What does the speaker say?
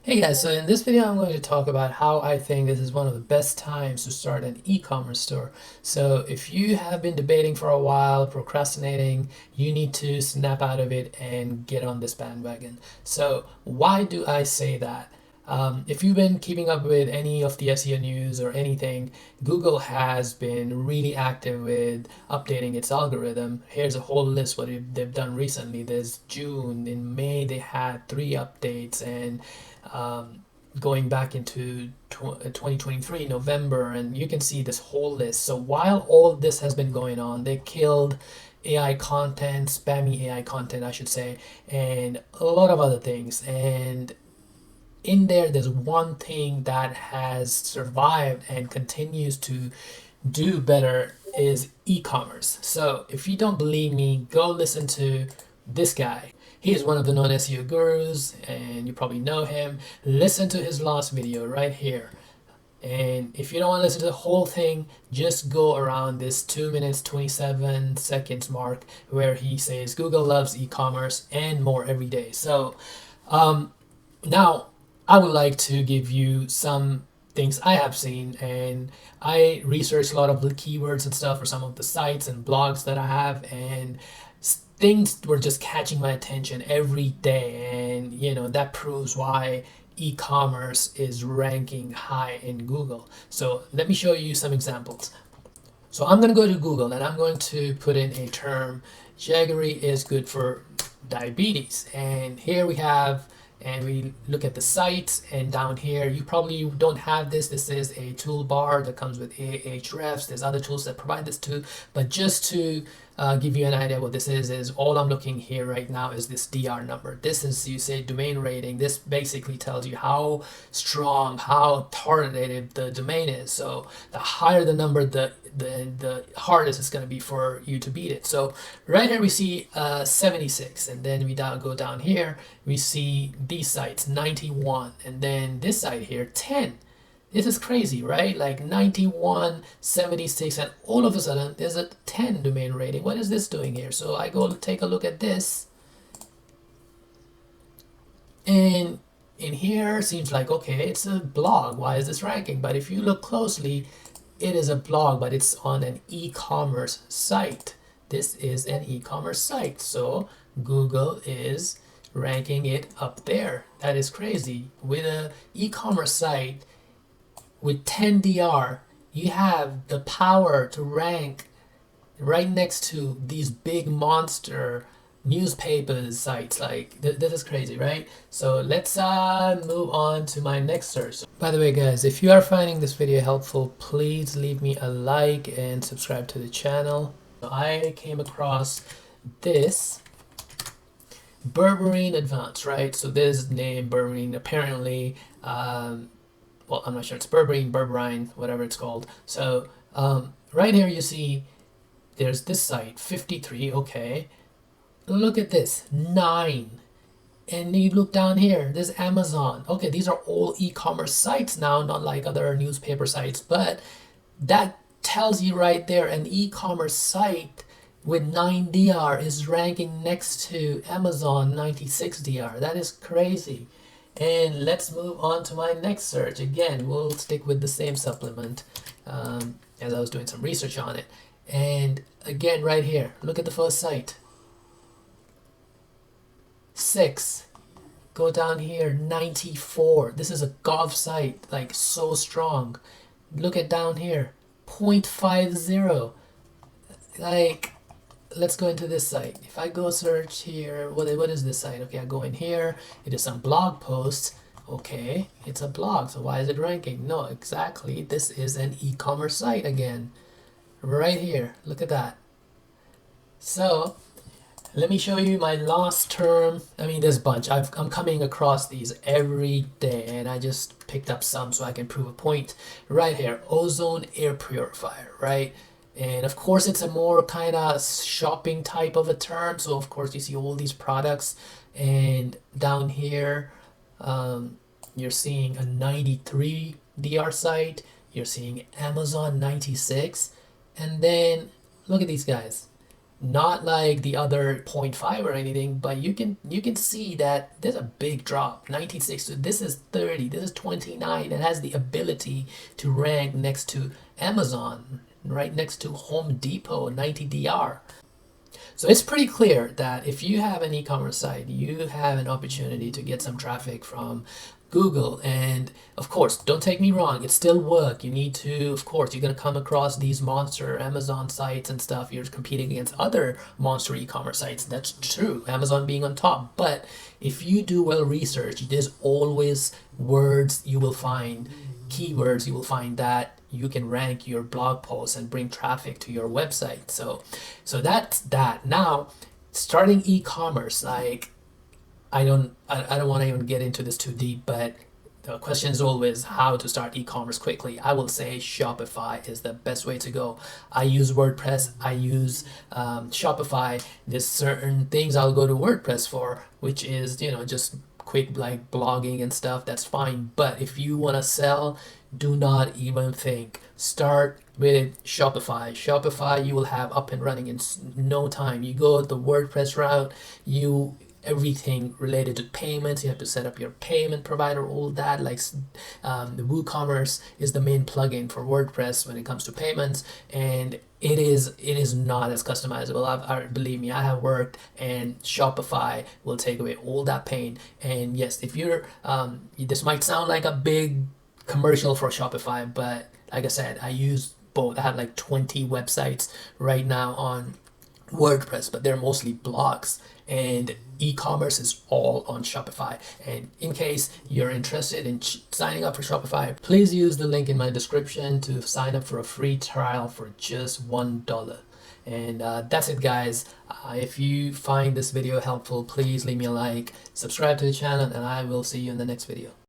Hey guys, so in this video I'm going to talk about how I think this is one of the best times to start an e-commerce store. So if you have been debating for a while, procrastinating, you need to snap out of it and get on this bandwagon. So why do I say that? If you've been keeping up with any of the SEO news or anything, Google has been really active with updating its algorithm. Here's a whole list what they've done recently. There's June, in May they had 3 updates, and um, going back into 2023 November, and you can see this whole list. So while all of this has been going on, they killed AI content, spammy AI content, I should say, and a lot of other things. And in there's one thing that has survived and continues to do better is e-commerce. So if you don't believe me, go listen to this guy. He is one of the known SEO gurus, and you probably know him. Listen to his last video right here. And if you don't want to listen to the whole thing, just go around this 2 minutes 27 seconds mark where he says Google loves e-commerce and more every day. So now I would like to give you some things I have seen, and I researched a lot of the keywords and stuff for some of the sites and blogs that I have, and things were just catching my attention every day, and that proves why e-commerce is ranking high in Google. So let me show you some examples. So I'm going to go to Google and I'm going to put in a term: jaggery is good for diabetes. And here we have, and we look at the site, and down here you probably don't have this. This is a toolbar that comes with Ahrefs. There's other tools that provide this too, but just to give you an idea what this is all I'm looking here right now is this DR number. This is, you say, domain rating. This basically tells you how strong, how authoritative the domain is. So the higher the number, the hardest it's going to be for you to beat it. So right here we see 76, and then we go down here, we see these sites 91, and then this site here 10. This is crazy, right? Like 91, 76, and all of a sudden there's a 10 domain rating. What is this doing here? So I go to take a look at this, and in here seems like, okay, it's a blog. Why is this ranking? But if you look closely, it is a blog, but it's on an e-commerce site. This is an e-commerce site, so Google is ranking it up there. That is crazy. With an e-commerce site with 10 DR, you have the power to rank right next to these big monster newspapers sites. Like this is crazy, right? So let's move on to my next search. By the way, guys, if you are finding this video helpful, please leave me a like and subscribe to the channel. I came across this berberine advanced, right? So this name berberine, apparently well, I'm not sure, it's berberine, whatever it's called. So right here you see there's this site 53. Okay, look at this 9, and you look down here, there's Amazon. Okay, these are all e-commerce sites now, not like other newspaper sites, but that tells you right there an e-commerce site with 9 DR is ranking next to Amazon 96 DR. That is crazy. And let's move on to my next search. Again, we'll stick with the same supplement, as I was doing some research on it. And again, right here, look at the first site. 6. Go down here, 94. This is a golf site, like so strong. Look at down here, 0.50. Like, let's go into this site. If I go search here, what is this site? Okay, I go in here. It is some blog posts. Okay, it's a blog, so why is it ranking? No, exactly. This is an e-commerce site again. Right here, look at that. So let me show you my last term. I mean, there's a bunch. I'm coming across these every day, and I just picked up some so I can prove a point. Right here, ozone air purifier, right? And of course, it's a more kind of shopping type of a term. So of course, you see all these products, and down here, you're seeing a 93 DR site. You're seeing Amazon 96, and then look at these guys. not like the other zero point 0.5 or anything, but you can see that there's a big drop. 96, this is 30, this is 29. It has the ability to rank next to Amazon, right next to Home Depot, 90 DR. So it's pretty clear that if you have an e-commerce site, you have an opportunity to get some traffic from Google. And of course, don't take me wrong, it's still work. You need to, of course, you're going to come across these monster Amazon sites and stuff. You're competing against other monster e-commerce sites. That's true, Amazon being on top. But if you do well research, there's always words you will find, keywords you will find that you can rank your blog posts and bring traffic to your website. So that's that. Now, starting e-commerce, like I don't want to even get into this too deep, but the question is always how to start e-commerce quickly. I will say Shopify is the best way to go. I use WordPress, I use Shopify. There's certain things I'll go to WordPress for, which is, just quick like blogging and stuff. That's fine. But if you want to sell, do not even think. Start with Shopify. Shopify you will have up and running in no time. You go the WordPress route, everything related to payments, you have to set up your payment provider, all that. Like the WooCommerce is the main plugin for WordPress when it comes to payments, and it is not as customizable. Believe me, I have worked, and Shopify will take away all that pain. And yes, if you're this might sound like a big commercial for Shopify, but like I said, I use both. I have like 20 websites right now on WordPress, but they're mostly blogs, and e-commerce is all on Shopify. And in case you're interested in signing up for Shopify, please use the link in my description to sign up for a free trial for just $1. And that's it, guys. If you find this video helpful, please leave me a like, subscribe to the channel, and I will see you in the next video.